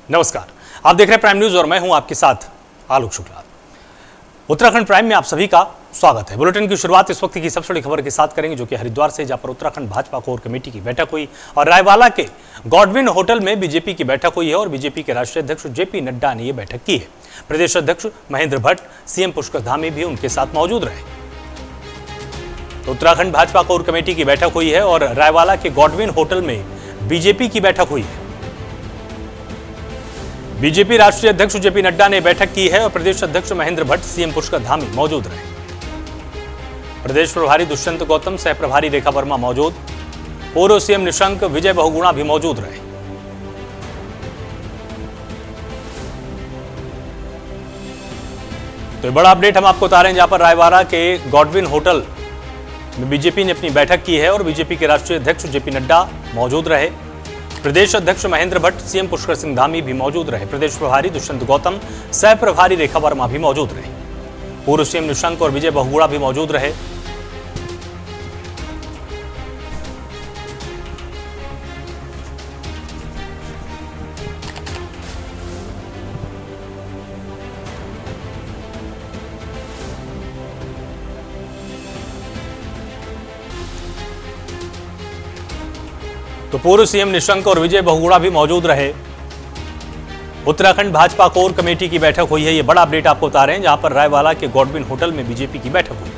नमस्कार, आप देख रहे हैं प्राइम न्यूज और मैं हूं आपके साथ आलोक शुक्ला। उत्तराखंड प्राइम में आप सभी का स्वागत है। बुलेटिन की शुरुआत इस वक्त की सबसे बड़ी खबर के साथ करेंगे, जो कि हरिद्वार से, जहां पर उत्तराखंड भाजपा कोर कमेटी की बैठक हुई और रायवाला के गॉडविन होटल में बीजेपी की बैठक हुई है और बीजेपी के राष्ट्रीय अध्यक्ष जेपी नड्डा ने यह बैठक की है। प्रदेश अध्यक्ष महेंद्र भट्ट, सीएम पुष्कर धामी भी उनके साथ मौजूद रहे। तो उत्तराखंड भाजपा कोर कमेटी की बैठक हुई है और रायवाला के गॉडविन होटल में बीजेपी की बैठक हुई है। बीजेपी राष्ट्रीय अध्यक्ष जेपी नड्डा ने बैठक की है और प्रदेश अध्यक्ष महेंद्र भट्ट, सीएम पुष्कर धामी मौजूद रहे। प्रदेश प्रभारी दुष्यंत गौतम, सह प्रभारी रेखा वर्मा मौजूद, पूर्व सीएम निशंक, विजय बहुगुणा भी मौजूद रहे। तो बड़ा अपडेट हम आपको बता रहे हैं, जहां पर रायवाला के गॉडविन होटल में बीजेपी ने अपनी बैठक की है और बीजेपी के राष्ट्रीय अध्यक्ष जेपी नड्डा मौजूद रहे। प्रदेश अध्यक्ष महेंद्र भट्ट, सीएम पुष्कर सिंह धामी भी मौजूद रहे। प्रदेश प्रभारी दुष्यंत गौतम, सह प्रभारी रेखा वर्मा भी मौजूद रहे। पूर्व सीएम निशंक और विजय बहुगुणा भी मौजूद रहे। तो पूर्व सीएम निशंक और विजय बहुगुणा भी मौजूद रहे। उत्तराखंड भाजपा कोर कमेटी की बैठक हुई है, ये बड़ा अपडेट आपको बता रहे हैं, जहां पर रायवाला के गॉडविन होटल में बीजेपी की बैठक हुई।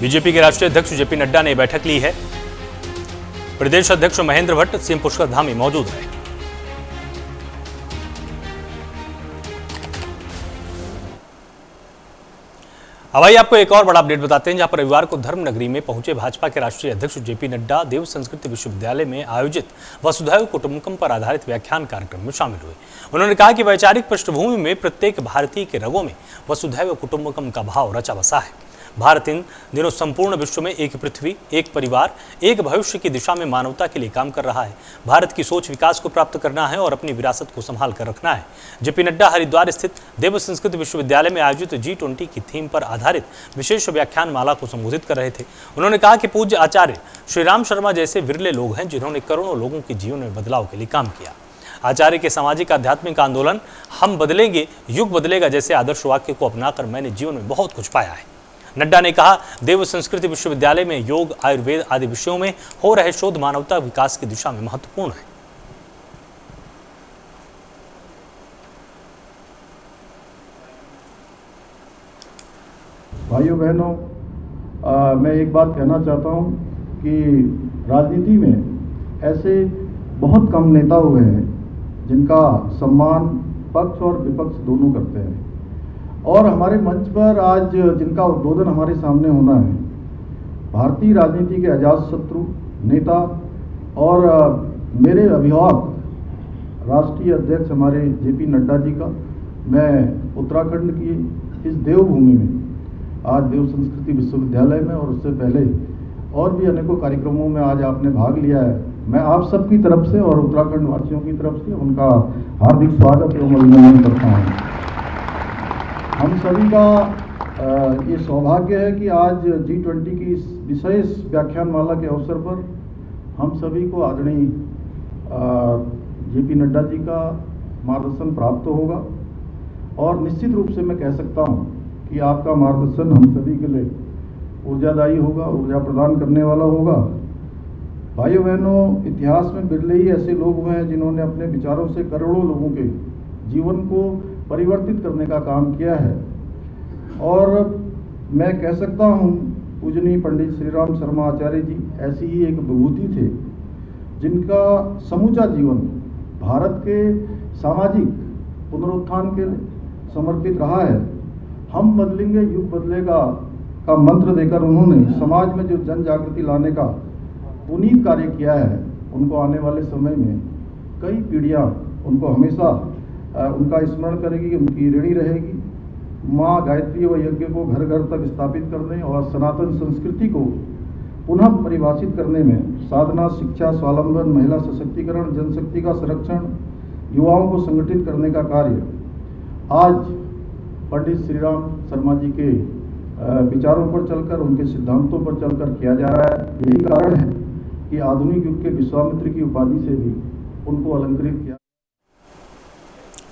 बीजेपी के राष्ट्रीय अध्यक्ष जेपी नड्डा ने बैठक ली है। प्रदेश अध्यक्ष महेंद्र भट्ट, सीएम पुष्कर धामी मौजूद रहे। अब आइए आपको एक और बड़ा अपडेट बताते हैं, जहां पर रविवार को धर्म नगरी में पहुंचे भाजपा के राष्ट्रीय अध्यक्ष जेपी नड्डा देव संस्कृत विश्वविद्यालय में आयोजित वसुधैव कुटुंबकम पर आधारित व्याख्यान कार्यक्रम में शामिल हुए। उन्होंने कहा कि वैचारिक पृष्ठभूमि में प्रत्येक भारतीय के रगों में वसुधैव कुटुंबकम का भाव रचा बसा है। भारत इन दिनों संपूर्ण विश्व में एक पृथ्वी, एक परिवार, एक भविष्य की दिशा में मानवता के लिए काम कर रहा है। भारत की सोच विकास को प्राप्त करना है और अपनी विरासत को संभाल कर रखना है। जेपी नड्डा हरिद्वार स्थित देव संस्कृत विश्वविद्यालय में आयोजित G20 की थीम पर आधारित विशेष व्याख्यान माला को संबोधित कर रहे थे। उन्होंने कहा कि पूज्य आचार्य श्री राम शर्मा जैसे विरले लोग हैं, जिन्होंने करोड़ों लोगों के जीवन में बदलाव के लिए काम किया। आचार्य के सामाजिक आध्यात्मिक आंदोलन हम बदलेंगे, युग बदलेगा जैसे आदर्श वाक्य को अपनाकर मैंने जीवन में बहुत कुछ पाया है। नड्डा ने कहा, देव संस्कृति विश्वविद्यालय में योग, आयुर्वेद आदि विषयों में हो रहे शोध मानवता विकास की दिशा में महत्वपूर्ण है। भाइयों बहनों, मैं एक बात कहना चाहता हूं कि राजनीति में ऐसे बहुत कम नेता हुए हैं जिनका सम्मान पक्ष और विपक्ष दोनों करते हैं, और हमारे मंच पर आज जिनका उद्बोधन हमारे सामने होना है, भारतीय राजनीति के अजातशत्रु नेता और मेरे अभिभावक राष्ट्रीय अध्यक्ष हमारे जेपी नड्डा जी का, मैं उत्तराखंड की इस देवभूमि में आज देव संस्कृति विश्वविद्यालय में और उससे पहले और भी अनेकों कार्यक्रमों में आज आपने भाग लिया है, मैं आप सबकी तरफ से और उत्तराखंड वासियों की तरफ से उनका हार्दिक स्वागत एवं अभिनंदन करता हूँ। हम सभी का ये सौभाग्य है कि आज G20 की इस विशेष व्याख्यान माला के अवसर पर हम सभी को आदरणीय जेपी नड्डा जी का मार्गदर्शन प्राप्त होगा, और निश्चित रूप से मैं कह सकता हूँ कि आपका मार्गदर्शन हम सभी के लिए ऊर्जादायी होगा, ऊर्जा प्रदान करने वाला होगा। भाइयों बहनों, इतिहास में बिरले ही ऐसे लोग हुए हैं जिन्होंने अपने विचारों से करोड़ों लोगों के जीवन को परिवर्तित करने का काम किया है, और मैं कह सकता हूँ पूजनीय पंडित श्री राम शर्मा आचार्य जी ऐसी ही एक विभूति थे जिनका समूचा जीवन भारत के सामाजिक पुनरुत्थान के लिए समर्पित रहा है। हम बदलेंगे, युग बदलेगा का मंत्र देकर उन्होंने समाज में जो जन जागृति लाने का पुनीत कार्य किया है, उनको आने वाले समय में कई पीढ़ियाँ उनको हमेशा उनका स्मरण करेगी, उनकी ऋणी रहेगी। माँ गायत्री व यज्ञ को घर घर तक स्थापित करने और सनातन संस्कृति को पुनः परिभाषित करने में साधना, शिक्षा, स्वावलंबन, महिला सशक्तिकरण, जनशक्ति का संरक्षण, युवाओं को संगठित करने का कार्य आज पंडित श्री राम शर्मा जी के विचारों पर चलकर, उनके सिद्धांतों पर चलकर किया जा रहा है। यही कारण है कि आधुनिक युग के विश्वामित्र की उपाधि से भी उनको अलंकृत किया।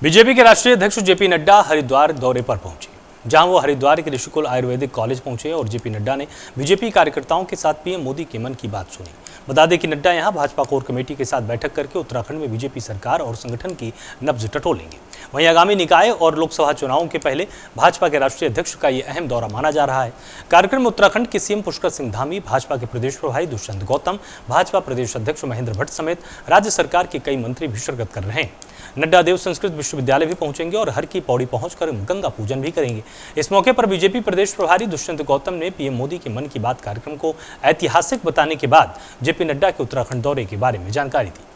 बीजेपी के राष्ट्रीय अध्यक्ष जेपी नड्डा हरिद्वार दौरे पर पहुंचे, जहां वो हरिद्वार के ऋषिकुल आयुर्वेदिक कॉलेज पहुंचे और जेपी नड्डा ने बीजेपी कार्यकर्ताओं के साथ पीएम मोदी के मन की बात सुनी। बता दें कि नड्डा यहां भाजपा कोर कमेटी के साथ बैठक करके उत्तराखंड में बीजेपी सरकार और संगठन की नब्ज टटोलेंगे। वहीं आगामी निकाय और लोकसभा चुनावों के पहले भाजपा के राष्ट्रीय अध्यक्ष का ये अहम दौरा माना जा रहा है। कार्यक्रम में उत्तराखंड के सीएम पुष्कर सिंह धामी, भाजपा के प्रदेश प्रभारी दुष्यंत गौतम, भाजपा प्रदेश अध्यक्ष महेंद्र भट्ट समेत राज्य सरकार के कई मंत्री भी शिरकत कर रहे हैं। नड्डा देव संस्कृत विश्वविद्यालय भी पहुंचेंगे और हर की पौड़ी पहुंचकर गंगा पूजन भी करेंगे। इस मौके पर बीजेपी प्रदेश प्रभारी दुष्यंत गौतम ने पीएम मोदी के मन की बात कार्यक्रम को ऐतिहासिक बताने के बाद जेपी नड्डा के उत्तराखंड दौरे के बारे में जानकारी दी।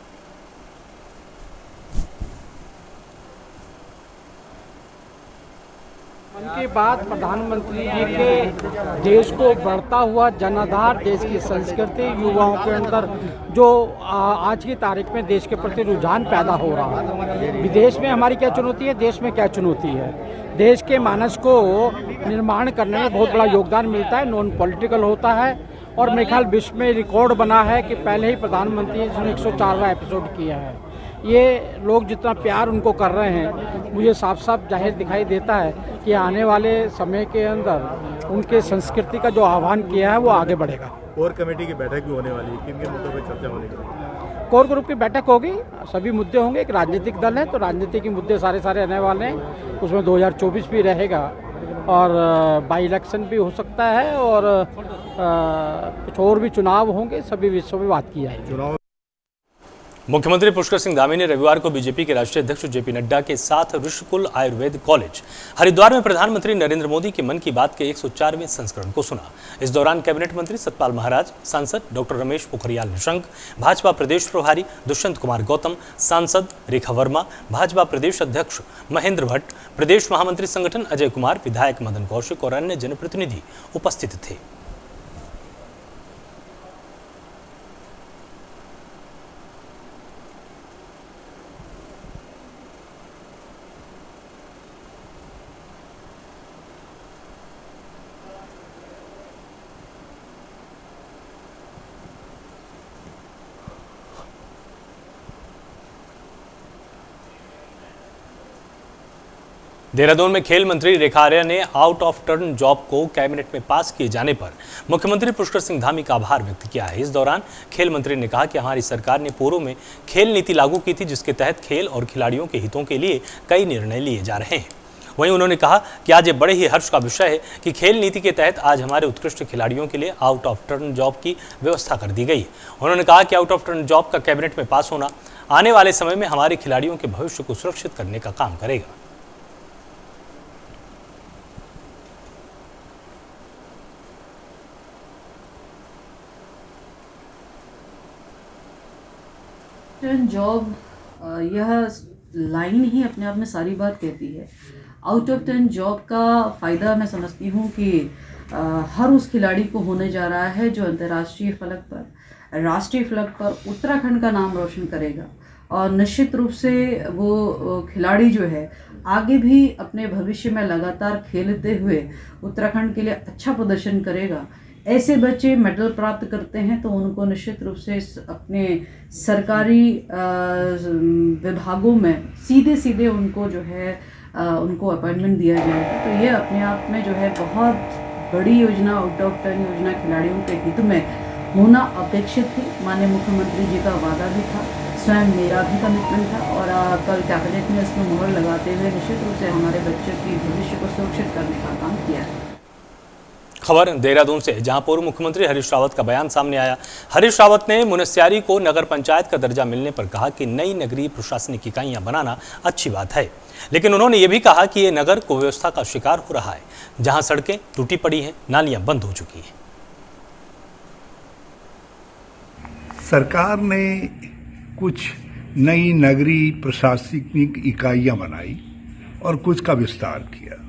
मन की बात प्रधानमंत्री जी के देश को बढ़ता हुआ जनाधार, देश की संस्कृति, युवाओं के अंदर जो आज की तारीख में देश के प्रति रुझान पैदा हो रहा है। विदेश में हमारी क्या चुनौती है, देश में क्या चुनौती है। देश के मानस को निर्माण करने में बहुत बड़ा योगदान मिलता है, नॉन पॉलिटिकल होता है। और मेरे ख्याल विश्व में रिकॉर्ड बना है कि पहले ही प्रधानमंत्री ने 104वां एपिसोड किया है। ये लोग जितना प्यार उनको कर रहे हैं, मुझे साफ साफ जाहिर दिखाई देता है कि आने वाले समय के अंदर उनके संस्कृति का जो आह्वान किया है वो आगे बढ़ेगा। कोर कमेटी की बैठक भी होने वाली है, किन किन मुद्दों पर चर्चा होने वाली? कोर ग्रुप की बैठक होगी, सभी मुद्दे होंगे। एक राजनीतिक दल है तो राजनीति के मुद्दे सारे रहने वाले हैं। उसमें 2024 भी रहेगा और बाई इलेक्शन भी हो सकता है और कुछ और भी चुनाव होंगे। सभी विषयों में बात की जाएगी। मुख्यमंत्री पुष्कर सिंह धामी ने रविवार को बीजेपी के राष्ट्रीय अध्यक्ष जेपी नड्डा के साथ ऋषिकुल आयुर्वेद कॉलेज हरिद्वार में प्रधानमंत्री नरेंद्र मोदी के मन की बात के 104वें संस्करण को सुना। इस दौरान कैबिनेट मंत्री सतपाल महाराज, सांसद डॉक्टर रमेश पोखरियाल निशंक, भाजपा प्रदेश प्रभारी दुष्यंत कुमार गौतम, सांसद रेखा वर्मा, भाजपा प्रदेश अध्यक्ष महेंद्र भट्ट, प्रदेश महामंत्री संगठन अजय कुमार, विधायक मदन कौशिक और अन्य जनप्रतिनिधि उपस्थित थे। देहरादून में खेल मंत्री रेखा आर्या ने आउट ऑफ टर्न जॉब को कैबिनेट में पास किए जाने पर मुख्यमंत्री पुष्कर सिंह धामी का आभार व्यक्त किया है। इस दौरान खेल मंत्री ने कहा कि हमारी सरकार ने पूर्व में खेल नीति लागू की थी, जिसके तहत खेल और खिलाड़ियों के हितों के लिए कई निर्णय लिए जा रहे हैं। वहीं उन्होंने कहा कि आज ये बड़े ही हर्ष का विषय है कि खेल नीति के तहत आज हमारे उत्कृष्ट खिलाड़ियों के लिए आउट ऑफ टर्न जॉब की व्यवस्था कर दी गई है। उन्होंने कहा कि आउट ऑफ टर्न जॉब का कैबिनेट में पास होना आने वाले समय में हमारे खिलाड़ियों के भविष्य को सुरक्षित करने का काम करेगा। टर्न जॉब यह लाइन ही अपने आप में सारी बात कहती है। आउट ऑफ टर्न जॉब का फ़ायदा मैं समझती हूँ कि हर उस खिलाड़ी को होने जा रहा है जो अंतर्राष्ट्रीय फलक पर, राष्ट्रीय फलक पर उत्तराखंड का नाम रोशन करेगा। और निश्चित रूप से वो खिलाड़ी जो है आगे भी अपने भविष्य में लगातार खेलते हुए उत्तराखंड के लिए अच्छा प्रदर्शन करेगा। ऐसे बच्चे मेडल प्राप्त करते हैं तो उनको निश्चित रूप से अपने सरकारी विभागों में सीधे उनको जो है उनको अपॉइंटमेंट दिया जाएगा। तो ये अपने आप में जो है बहुत बड़ी योजना, आउट ऑफ टर्न योजना खिलाड़ियों के हित में होना अपेक्षित थी। माननीय मुख्यमंत्री जी का वादा भी था, स्वयं मेरा भी कमिटमेंट था और कल कैबिनेट ने इसमें मोहर लगाते हुए निश्चित रूप से हमारे बच्चों की भविष्य को सुरक्षित करने का काम किया है। खबर देहरादून से, जहां पूर्व मुख्यमंत्री हरीश रावत का बयान सामने आया। हरीश रावत ने मुनस्यारी को नगर पंचायत का दर्जा मिलने पर कहा कि नई नगरीय प्रशासनिक इकाइयां बनाना अच्छी बात है, लेकिन उन्होंने ये भी कहा कि ये नगर कुव्यवस्था का शिकार हो रहा है, जहां सड़कें टूटी पड़ी हैं, नालियां बंद हो चुकी हैं। सरकार ने कुछ नई नगरीय प्रशासनिक इकाइयां बनाई और कुछ का विस्तार किया।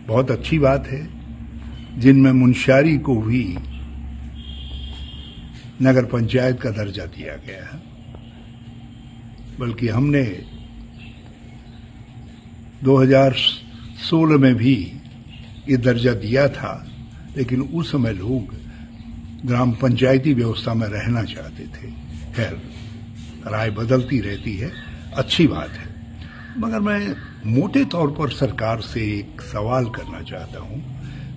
बहुत अच्छी बात है, जिनमें मुनस्यारी को भी नगर पंचायत का दर्जा दिया गया है। बल्कि हमने 2016 में भी ये दर्जा दिया था, लेकिन उस समय लोग ग्राम पंचायती व्यवस्था में रहना चाहते थे। खैर राय बदलती रहती है, अच्छी बात है। मगर मैं मोटे तौर पर सरकार से एक सवाल करना चाहता हूं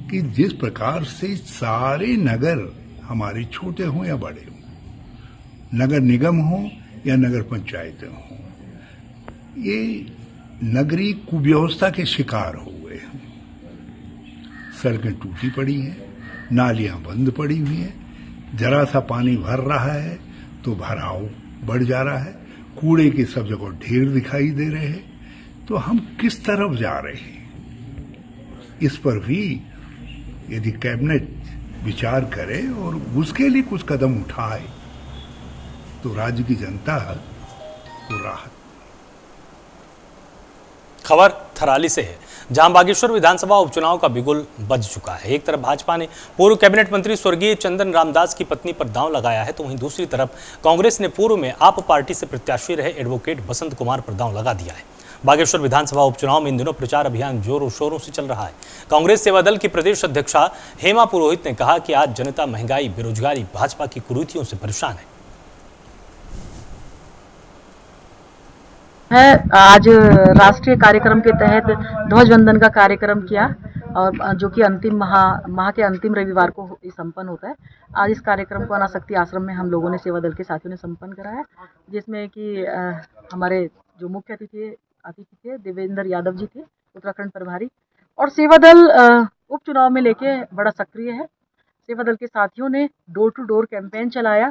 कि जिस प्रकार से सारे नगर हमारे छोटे हों या बड़े हों, नगर निगम हो या नगर पंचायतें हों, ये नगरीय कुव्यवस्था के शिकार हो गए हैं। सड़कें टूटी पड़ी हैं, नालियां बंद पड़ी हुई हैं, जरा सा पानी भर रहा है तो भराव बढ़ जा रहा है, कूड़े के सब जगह ढेर दिखाई दे रहे हैं। तो हम किस तरफ जा रहे हैं, इस पर भी यदि कैबिनेट विचार करे और उसके लिए कुछ कदम उठाए तो राज्य की जनता को राहत। खबर थराली से है, जहां बागेश्वर विधानसभा उपचुनाव का बिगुल बज चुका है। एक तरफ भाजपा ने पूर्व कैबिनेट मंत्री स्वर्गीय चंदन रामदास की पत्नी पर दांव लगाया है, तो वहीं दूसरी तरफ कांग्रेस ने पूर्व में आप पार्टी से प्रत्याशी रहे एडवोकेट बसंत कुमार पर दांव लगा दिया है। बागेश्वर विधानसभा उपचुनाव में इन दिनों प्रचार अभियान जोरों शोरों से चल रहा है। कांग्रेस सेवा दल की प्रदेश अध्यक्षा हेमा पुरोहित ने कहा कि आज जनता महंगाई, बेरोजगारी, भाजपा की कुरीतियों से परेशान है। आज राष्ट्रीय कार्यक्रम के तहत ध्वजवंदन का कार्यक्रम किया और जो कि अंतिम माह के अंतिम रविवार को संपन्न होता है। आज इस कार्यक्रम को अनाशक्ति आश्रम में हम लोगों ने सेवा दल के साथियों ने संपन्न कराया, जिसमें कि हमारे जो मुख्य अतिथि थे देवेंद्र यादव जी थे, उत्तराखंड प्रभारी, और सेवा दल उपचुनाव में लेके बड़ा सक्रिय है। सेवा दल के साथियों ने डोर टू डोर कैंपेन चलाया।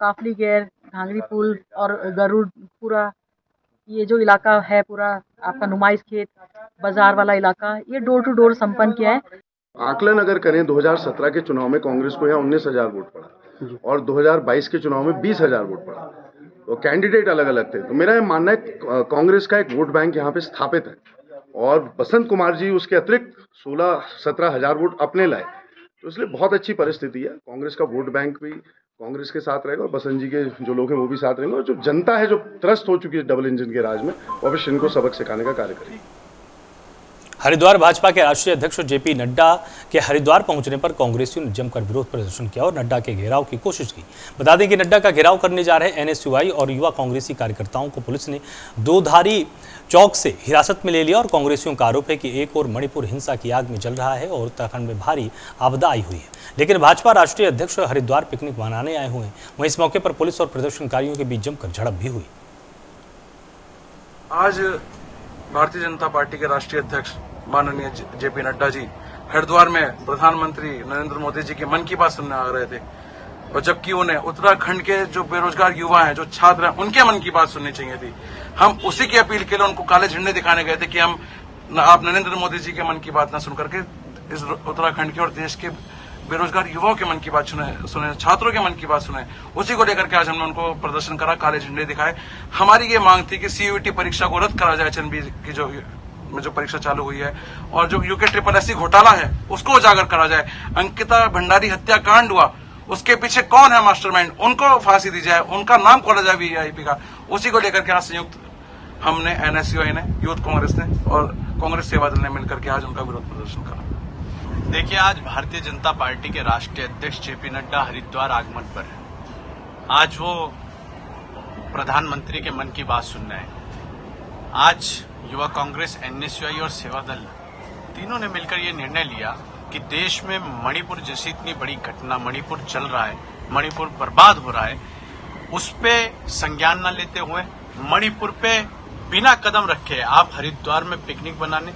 काफली गैर, घांगरी पुल और गरुड़पुरा, ये जो इलाका है पूरा आपका नुमाइश खेत बाजार वाला इलाका, ये डोर टू डोर संपन्न किया है। आकलन अगर करें 2017 के चुनाव में कांग्रेस को यहाँ 19,000 वोट पड़ा और 2022 के चुनाव में 20,000 वोट पड़ा, तो कैंडिडेट अलग अलग थे। तो मेरा ये मानना है कांग्रेस का एक वोट बैंक यहाँ पे स्थापित है और बसंत कुमार जी उसके अतिरिक्त 16-17 हजार वोट अपने लाए, तो इसलिए बहुत अच्छी परिस्थिति है। कांग्रेस का वोट बैंक भी कांग्रेस के साथ रहेगा और बसंत जी के जो लोग हैं वो भी साथ रहेंगे, और जो जनता है जो त्रस्त हो चुकी है डबल इंजन के राज में, वो अवश्य इनको सबक सिखाने का कार्य करेगी। हरिद्वार भाजपा के राष्ट्रीय अध्यक्ष जेपी नड्डा के हरिद्वार पहुंचने पर कांग्रेसियों ने जमकर विरोध प्रदर्शन किया और नड्डा के घेराव की कोशिश की। बता दें कि नड्डा का घेराव करने जा रहे एनएसयूआई और युवा कांग्रेसी कार्यकर्ताओं को पुलिस ने दोधारी चौक से हिरासत में ले लिया और कांग्रेसियों का आरोप है कि एक और मणिपुर हिंसा की आग में जल रहा है और उत्तराखंड में भारी आपदा आई हुई है। लेकिन भाजपा राष्ट्रीय अध्यक्ष हरिद्वार पिकनिक मनाने आए हुए हैं। वहीं इस मौके पर पुलिस और प्रदर्शनकारियों के बीच जमकर झड़प भी हुई। आज भारतीय जनता पार्टी के राष्ट्रीय अध्यक्ष माननीय जेपी नड्डा जी हरिद्वार में प्रधानमंत्री नरेंद्र मोदी जी की मन की बात सुनने आ रहे थे, और जबकि उन्हें उत्तराखंड के जो बेरोजगार युवा हैं, जो छात्र हैं, उनके मन की बात सुननी चाहिए थी। हम उसी की अपील के लिए उनको काले झंडे दिखाने गए थे कि आप नरेंद्र मोदी जी के मन की बात न सुनकर के इस उत्तराखंड के और देश के बेरोजगार युवाओं के मन की बात सुने, छात्रों के मन की बात सुने। उसी को लेकर के आज हमने उनको प्रदर्शन करा, काले झंडे दिखाए। हमारी ये मांग थी कि सीयूईटी परीक्षा को रद्द करा जाए, एचएनबी की जो परीक्षा चालू हुई है, और जो यूके SSSC घोटाला है उसको उजागर करा जाए। अंकिता भंडारी हत्याकांड हुआ, उसके पीछे कौन है मास्टरमाइंड, उनको फांसी दी जाए, उनका नाम खोला जाए वीआईपी का। उसी को लेकर के आज संयुक्त हमने एनएसयूआई ने, यूथ कांग्रेस ने और कांग्रेस सेवा दल ने मिलकर के आज उनका विरोध प्रदर्शन करा। देखिए, आज भारतीय जनता पार्टी के राष्ट्रीय अध्यक्ष जेपी नड्डा हरिद्वार आगमन पर है। आज वो प्रधानमंत्री के मन की बात सुन रहे हैं। आज युवा कांग्रेस, एनएसयूआई और सेवा दल तीनों ने मिलकर ये निर्णय लिया कि देश में मणिपुर जैसी इतनी बड़ी घटना, मणिपुर जल रहा है, मणिपुर बर्बाद हो रहा है, उस पे संज्ञान न लेते हुए मणिपुर पे बिना कदम रखे आप हरिद्वार में पिकनिक बनाने,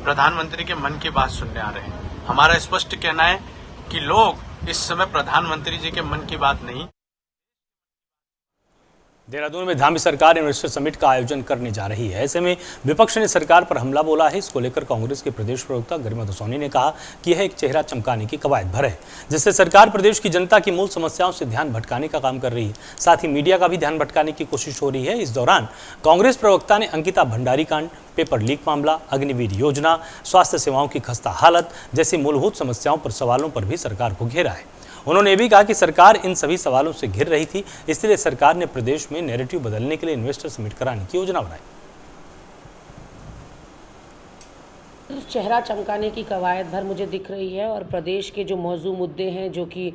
प्रधानमंत्री के मन की बात सुनने आ रहे हैं। हमारा स्पष्ट कहना है कि लोग इस समय प्रधानमंत्री जी के मन की बात नहीं। देहरादून में धामी सरकार इन्वेस्टर समिट का आयोजन करने जा रही है। ऐसे में विपक्ष ने सरकार पर हमला बोला है। इसको लेकर कांग्रेस के प्रदेश प्रवक्ता गरिमा दसौनी ने कहा कि यह एक चेहरा चमकाने की कवायद भर है, जिससे सरकार प्रदेश की जनता की मूल समस्याओं से ध्यान भटकाने का काम कर रही है। साथ ही मीडिया का भी ध्यान भटकाने की कोशिश हो रही है। इस दौरान कांग्रेस प्रवक्ता ने अंकिता भंडारी कांड, पेपर लीक मामला, अग्निवीर योजना, स्वास्थ्य सेवाओं की खस्ता हालत जैसी मूलभूत समस्याओं पर सवालों पर भी सरकार को घेरा है। उन्होंने ये भी कहा कि सरकार इन सभी सवालों से घिर रही थी, इसलिए सरकार ने प्रदेश में नैरेटिव बदलने के लिए इन्वेस्टर समिट कराने की योजना बनाई। चेहरा चमकाने की कवायद भर मुझे दिख रही है और प्रदेश के जो मौजूद मुद्दे हैं जो कि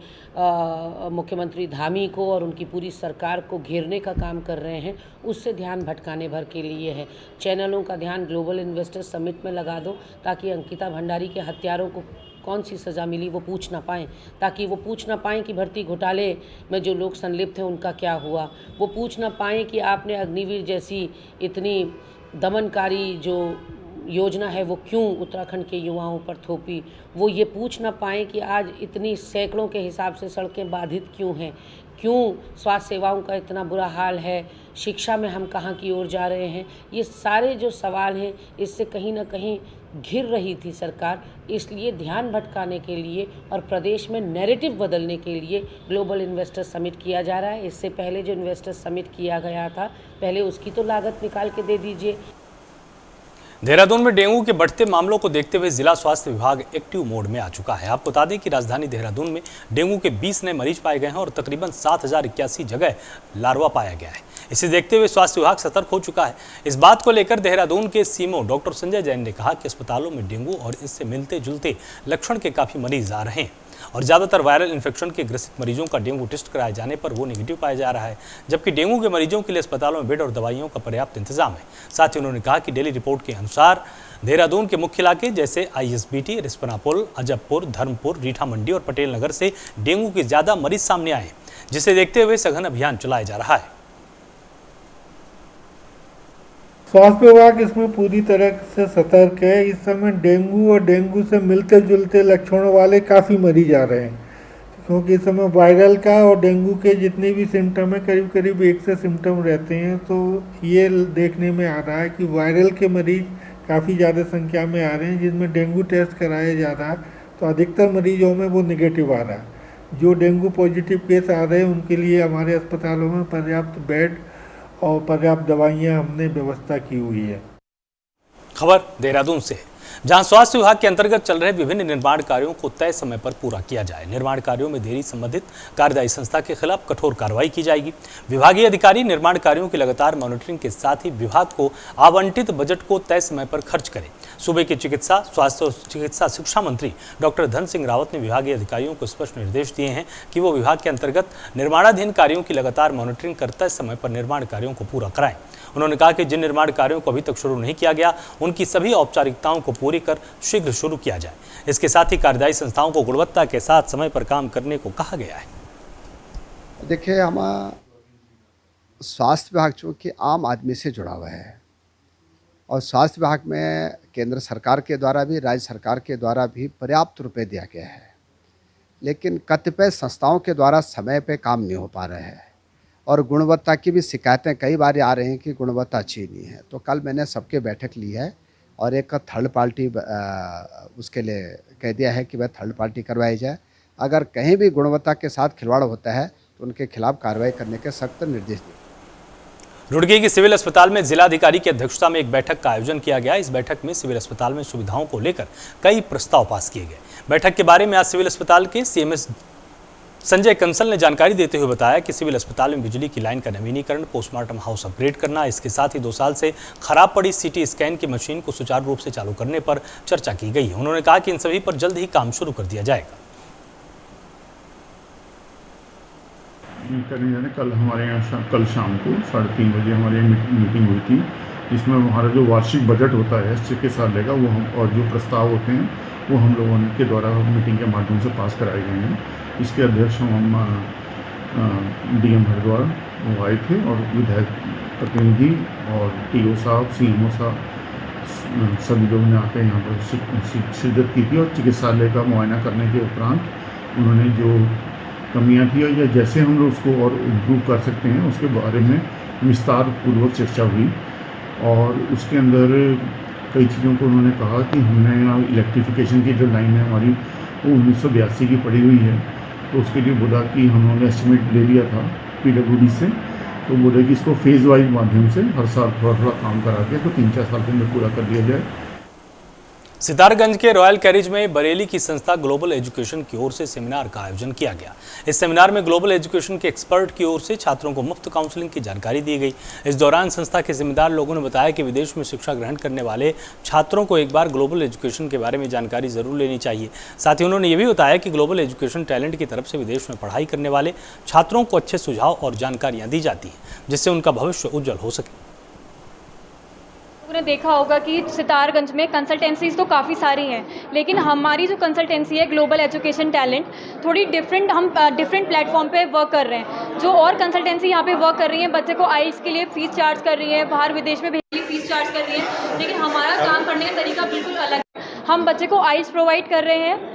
मुख्यमंत्री धामी को और उनकी पूरी सरकार को घेरने का काम कर रहे हैं, उससे ध्यान भटकाने भर के लिए है। चैनलों का ध्यान ग्लोबल इन्वेस्टर्स समिट में लगा दो ताकि अंकिता भंडारी के हत्यारों को कौन सी सज़ा मिली वो पूछ ना पाएँ, ताकि वो पूछ ना पाएँ कि भर्ती घोटाले में जो लोग संलिप्त हैं उनका क्या हुआ, वो पूछ ना पाएँ कि आपने अग्निवीर जैसी इतनी दमनकारी जो योजना है वो क्यों उत्तराखंड के युवाओं पर थोपी, वो ये पूछ ना पाएँ कि आज इतनी सैकड़ों के हिसाब से सड़कें बाधित क्यों हैं, क्यों स्वास्थ्य सेवाओं का इतना बुरा हाल है, शिक्षा में हम कहाँ की ओर जा रहे हैं। ये सारे जो सवाल हैं इससे कहीं ना कहीं घिर रही थी सरकार, इसलिए ध्यान भटकाने के लिए और प्रदेश में नैरेटिव बदलने के लिए ग्लोबल इन्वेस्टर समिट किया जा रहा है। इससे पहले जो इन्वेस्टर समिट किया गया था, पहले उसकी तो लागत निकाल के दे दीजिए। देहरादून में डेंगू के बढ़ते मामलों को देखते हुए जिला स्वास्थ्य विभाग एक्टिव मोड में आ चुका है। आपको बता दें कि राजधानी देहरादून में डेंगू के 20 नए मरीज पाए गए हैं और तकरीबन 7081 जगह लार्वा पाया गया है। इसे देखते हुए स्वास्थ्य विभाग सतर्क हो चुका है। इस बात को लेकर देहरादून के सीएमओ डॉक्टर संजय जैन ने कहा कि अस्पतालों में डेंगू और इससे मिलते जुलते लक्षण के काफ़ी मरीज आ रहे हैं और ज़्यादातर वायरल इन्फेक्शन के ग्रसित मरीजों का डेंगू टेस्ट कराए जाने पर वो नेगेटिव पाया जा रहा है, जबकि डेंगू के मरीजों के लिए अस्पतालों में बेड और दवाइयों का पर्याप्त इंतजाम है। साथ ही उन्होंने कहा कि डेली रिपोर्ट के अनुसार देहरादून के मुख्य इलाके जैसे ISBT, रिस्पना पुल, अजबपुर, धर्मपुर, रीठा मंडी और पटेल नगर से डेंगू के ज़्यादा मरीज सामने आए, जिसे देखते हुए सघन अभियान चलाया जा रहा है। स्वास्थ्य विभाग इसमें पूरी तरह से सतर्क है। इस समय डेंगू और डेंगू से मिलते जुलते लक्षणों वाले काफ़ी मरीज आ रहे हैं, क्योंकि इस समय वायरल का और डेंगू के जितने भी सिम्टम है करीब करीब 1 से सिम्टम रहते हैं। तो ये देखने में आ रहा है कि वायरल के मरीज काफ़ी ज़्यादा संख्या में आ रहे हैं, जिसमें डेंगू टेस्ट कराया जा रहा है तो अधिकतर मरीजों में वो निगेटिव आ रहा है। जो डेंगू पॉजिटिव केस आ रहे हैं उनके लिए हमारे अस्पतालों में पर्याप्त बेड और पर्याप्त दवाइयाँ हमने व्यवस्था की हुई है। खबर देहरादून से, जहां स्वास्थ्य विभाग के अंतर्गत चल रहे विभिन्न निर्माण कार्यों को तय समय पर पूरा किया जाए। निर्माण कार्यों में देरी संबंधित कार्यदायी संस्था के खिलाफ कठोर कार्रवाई की जाएगी। विभागीय अधिकारी निर्माण कार्यों की लगातार मॉनिटरिंग के साथ ही विभाग को आवंटित बजट को तय समय पर खर्च करें। सूबे के चिकित्सा, स्वास्थ्य और चिकित्सा शिक्षा मंत्री डॉक्टर धन सिंह रावत ने विभागीय अधिकारियों को स्पष्ट निर्देश दिए हैं कि वो विभाग के अंतर्गत निर्माणाधीन कार्यों की लगातार मॉनिटरिंग कर तय समय पर निर्माण कार्यों को पूरा कराएं। उन्होंने कहा कि जिन निर्माण कार्यों को अभी तक शुरू नहीं किया गया उनकी सभी औपचारिकताओं को पूरी कर शीघ्र शुरू किया जाए। इसके साथ ही कार्यदायी संस्थाओं को गुणवत्ता के साथ समय पर काम करने को कहा गया है। देखिए, हम स्वास्थ्य विभाग चूँकि आम आदमी से जुड़ा हुआ है और स्वास्थ्य विभाग में केंद्र सरकार के द्वारा भी, राज्य सरकार के द्वारा भी पर्याप्त रुपए दिया गया है, लेकिन कतिपय संस्थाओं के द्वारा समय पे काम नहीं हो पा रहे हैं और गुणवत्ता की भी शिकायतें कई बार आ रही हैं कि गुणवत्ता अच्छी नहीं है। तो कल मैंने सबके बैठक ली है और एक थर्ड पार्टी उसके लिए कह दिया है कि वह थर्ड पार्टी करवाई जाए। अगर कहीं भी गुणवत्ता के साथ खिलवाड़ होता है तो उनके खिलाफ कार्रवाई करने के सख्त निर्देश दिए। रुड़की के सिविल अस्पताल में जिलाधिकारी की अध्यक्षता में एक बैठक का आयोजन किया गया। इस बैठक में सिविल अस्पताल में सुविधाओं को लेकर कई प्रस्ताव पास किए गए। बैठक के बारे में आज सिविल अस्पताल के CMS संजय कंसल ने जानकारी देते हुए बताया कि सिविल अस्पताल में बिजली की लाइन का नवीनीकरण, पोस्टमार्टम हाउस अपग्रेड करना, इसके साथ ही 2 साल से खराब पड़ी CT स्कैन की मशीन को सुचारू रूप से चालू करने पर चर्चा की गई है। उन्होंने कहा कि इन सभी पर जल्द ही काम शुरू कर दिया जाएगा। कल हमारे यहाँ कल शाम को 3:30 बजे हमारे यहाँ मीटिंग हुई थी, जिसमें हमारा जो वार्षिक बजट होता है चिकित्सा साल का वो हम और जो प्रस्ताव होते हैं वो हम लोगों के द्वारा मीटिंग के माध्यम से पास कराए गए हैं। इसके अध्यक्ष हम DM हरिद्वार वो आए थे और विधायक प्रतिनिधि और TO साहब, CMO साहब सभी लोगों ने आकर यहाँ पर शिरकत की थी और चिकित्सालय का मुआयना करने के उपरांत उन्होंने जो कमियाँ थी या जैसे हम लोग उसको और इम्प्रूव कर सकते हैं उसके बारे में विस्तार पूर्वक चर्चा हुई और उसके अंदर कई चीज़ों को उन्होंने कहा कि हमने इलेक्ट्रिफिकेशन की जो लाइन है हमारी वो 1982 की पड़ी हुई है, तो उसके लिए बोला कि हम लोगों ने एस्टिमेट ले लिया था PWD से, तो बोले कि इसको फेज़ वाइज माध्यम से हर साल थोड़ा थोड़ा काम करा के तो 3-4 साल के अंदर पूरा कर दिया जाए। सितारगंज के रॉयल कैरिज में बरेली की संस्था ग्लोबल एजुकेशन की ओर से सेमिनार का आयोजन किया गया। इस सेमिनार में ग्लोबल एजुकेशन के एक्सपर्ट की ओर से छात्रों को मुफ्त काउंसलिंग की जानकारी दी गई। इस दौरान संस्था के जिम्मेदार लोगों ने बताया कि विदेश में शिक्षा ग्रहण करने वाले छात्रों को एक बार ग्लोबल एजुकेशन के बारे में जानकारी जरूर लेनी चाहिए। साथ ही उन्होंने ये भी बताया कि ग्लोबल एजुकेशन टैलेंट की तरफ से विदेश में पढ़ाई करने वाले छात्रों को अच्छे सुझाव और जानकारियाँ दी जाती हैं, जिससे उनका भविष्य उज्जवल हो सके। आपने देखा होगा कि सितारगंज में कंसल्टेंसीज तो काफ़ी सारी हैं, लेकिन हमारी जो कंसल्टेंसी है ग्लोबल एजुकेशन टैलेंट थोड़ी डिफरेंट, हम डिफरेंट प्लेटफॉर्म पे वर्क कर रहे हैं। जो और कंसल्टेंसी यहाँ पे वर्क कर रही है, बच्चे को आइल्स के लिए फ़ीस चार्ज कर रही है, बाहर विदेश में भेजने की फ़ीस चार्ज कर रही है, लेकिन हमारा काम करने का तरीका बिल्कुल अलग है। हम बच्चे को आइल्स प्रोवाइड कर रहे हैं,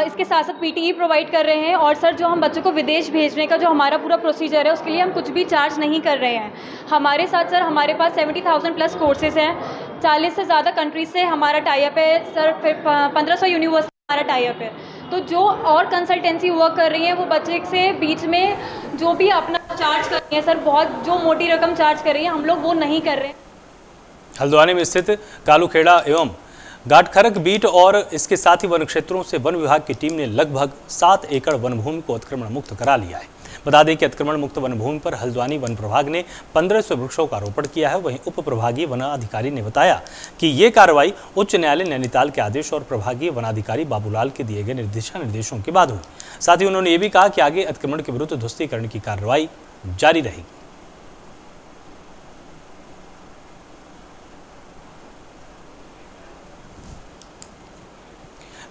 इसके साथ साथ PTE प्रोवाइड कर रहे हैं, और सर जो हम बच्चों को विदेश भेजने का जो हमारा पूरा प्रोसीजर है उसके लिए हम कुछ भी चार्ज नहीं कर रहे हैं। हमारे साथ सर हमारे पास 70,000 प्लस कोर्सेज हैं, 40 से ज़्यादा कंट्रीज से हमारा टाई अप है सर, 1500 यूनिवर्सिटी हमारा टाई अप है। तो जो और कंसल्टेंसी वर्क कर रही है वो बच्चे से बीच में जो भी अपना चार्ज कर रही है सर, बहुत जो मोटी रकम चार्ज कर रही है, हम लोग वो नहीं कर रहे हैं। हल्द्वानी में स्थित कालूखेड़ा एवं गाटखरक बीट और इसके साथ ही वन क्षेत्रों से वन विभाग की टीम ने लगभग 7 एकड़ वन भूमि को अतिक्रमण मुक्त करा लिया है। बता दें कि अतिक्रमण मुक्त वन भूमि पर हल्द्वानी वन प्रभाग ने 1500 वृक्षों का रोपण किया है। वहीं उप प्रभागीय वनाधिकारी ने बताया कि ये कार्रवाई उच्च न्यायालय नैनीताल के आदेश और प्रभागीय वनाधिकारी बाबूलाल के दिए गए निर्देशों के बाद हुई। साथ ही उन्होंने ये भी कहा कि आगे अतिक्रमण के विरुद्ध ध्वस्तीकरण की कार्रवाई जारी रहेगी।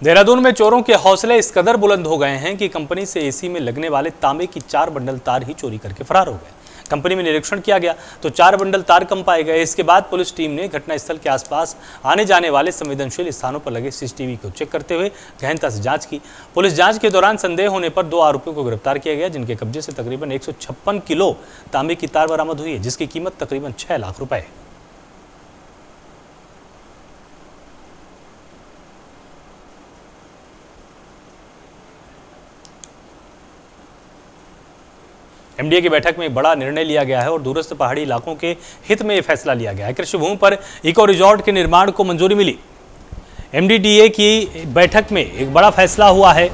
देहरादून में चोरों के हौसले इस कदर बुलंद हो गए हैं कि कंपनी से AC में लगने वाले तांबे की 4 बंडल तार ही चोरी करके फरार हो गए। कंपनी में निरीक्षण किया गया तो 4 बंडल तार कम पाए गए। इसके बाद पुलिस टीम ने घटनास्थल के आसपास आने जाने वाले संवेदनशील स्थानों पर लगे CCTV को चेक करते हुए गहनता से जांच की। पुलिस जांच के दौरान संदेह होने पर 2 आरोपियों को गिरफ्तार किया गया, जिनके कब्जे से तकरीबन 156 किलो तांबे की तार बरामद हुई है, जिसकी कीमत तकरीबन 6 लाख रुपए है। MDA की बैठक में एक बड़ा निर्णय लिया गया है और दूरस्थ पहाड़ी इलाकों के हित में यह फैसला लिया गया है। कृषि भूमि पर इको रिजॉर्ट के निर्माण को मंजूरी मिली। MDDA की बैठक में एक बड़ा फैसला हुआ है।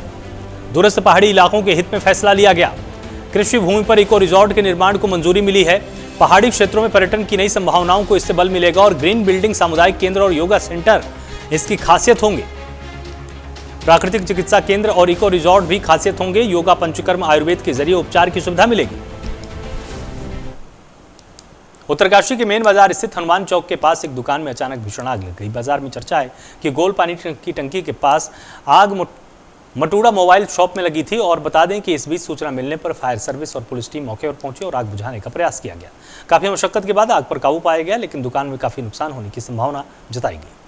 दूरस्थ पहाड़ी इलाकों के हित में फैसला लिया गया। कृषि भूमि पर इको रिजॉर्ट के निर्माण को मंजूरी मिली है। पहाड़ी क्षेत्रों में पर्यटन की नई संभावनाओं को इससे बल मिलेगा और ग्रीन बिल्डिंग, सामुदायिक केंद्र और योगा सेंटर इसकी खासियत होंगे। प्राकृतिक चिकित्सा केंद्र और इको रिजॉर्ट भी खासियत होंगे। योगा, पंचकर्म, आयुर्वेद के जरिए उपचार की सुविधा मिलेगी। उत्तरकाशी के मेन बाजार स्थित हनुमान चौक के पास एक दुकान में अचानक भीषण आग लग गई। बाजार में चर्चा है कि गोल पानी की टंकी के पास आग मटूड़ा मोबाइल शॉप में लगी थी और बता दें कि इस बीच सूचना मिलने पर फायर सर्विस और पुलिस टीम मौके पर पहुंची और आग बुझाने का प्रयास किया गया। काफी मशक्कत के बाद आग पर काबू पाया गया, लेकिन दुकान में काफी नुकसान होने की संभावना जताई गई।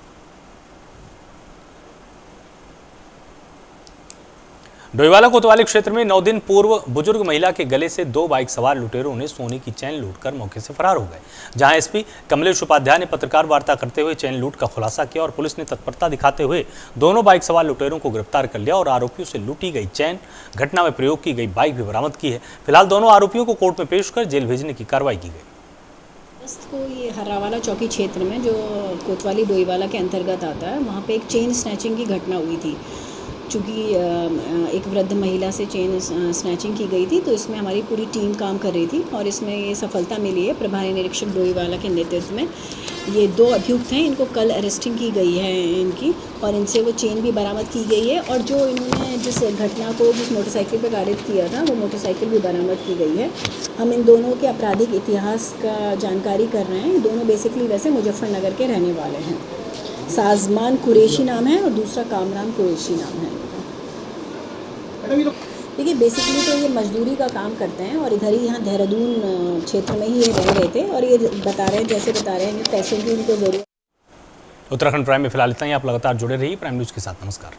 डोईवाला कोतवाली क्षेत्र में 9 दिन पूर्व बुजुर्ग महिला के गले से 2 बाइक सवार लुटेरों ने सोने की चेन लूटकर मौके से फरार हो गए। जहां SP कमलेश उपाध्याय ने पत्रकार वार्ता करते हुए चेन लूट का खुलासा किया और पुलिस ने तत्परता दिखाते हुए दोनों बाइक सवार लुटेरों को गिरफ्तार कर लिया और आरोपियों से लूटी गई चेन, घटना में प्रयोग की गई बाइक भी बरामद की है। फिलहाल दोनों आरोपियों को कोर्ट में पेश कर जेल भेजने की कार्रवाई की गई। को ये हर्रावाला चौकी क्षेत्र में जो कोतवाली डोईवाला के अंतर्गत आता है, वहाँ पे एक चेन स्नैचिंग की घटना हुई थी। चूँकि एक वृद्ध महिला से चेन स्नैचिंग की गई थी, तो इसमें हमारी पूरी टीम काम कर रही थी और इसमें ये सफलता मिली है। प्रभारी निरीक्षक डोईवाला के नेतृत्व में ये 2 अभियुक्त हैं, इनको कल अरेस्टिंग की गई है इनकी, और इनसे वो चेन भी बरामद की गई है। और जो इन्होंने जिस घटना को जिस मोटरसाइकिल पर कारित किया था, वो मोटरसाइकिल भी बरामद की गई है। हम इन दोनों के आपराधिक इतिहास का जानकारी कर रहे हैं। दोनों बेसिकली वैसे मुजफ्फरनगर के रहने वाले हैं। साजमान कुरैशी नाम है और दूसरा कामरान कुरैशी नाम है। देखिए बेसिकली तो ये मजदूरी का काम करते हैं और इधर ही यहाँ देहरादून क्षेत्र में ही ये रह रहे थे और ये बता रहे हैं, जैसे बता रहे हैं कि पैसों की इनको ज़रूरत। उत्तराखंड प्राइम में फिलहाल इतना ही। आप लगातार जुड़े रहिए प्राइम न्यूज़ के साथ। नमस्कार।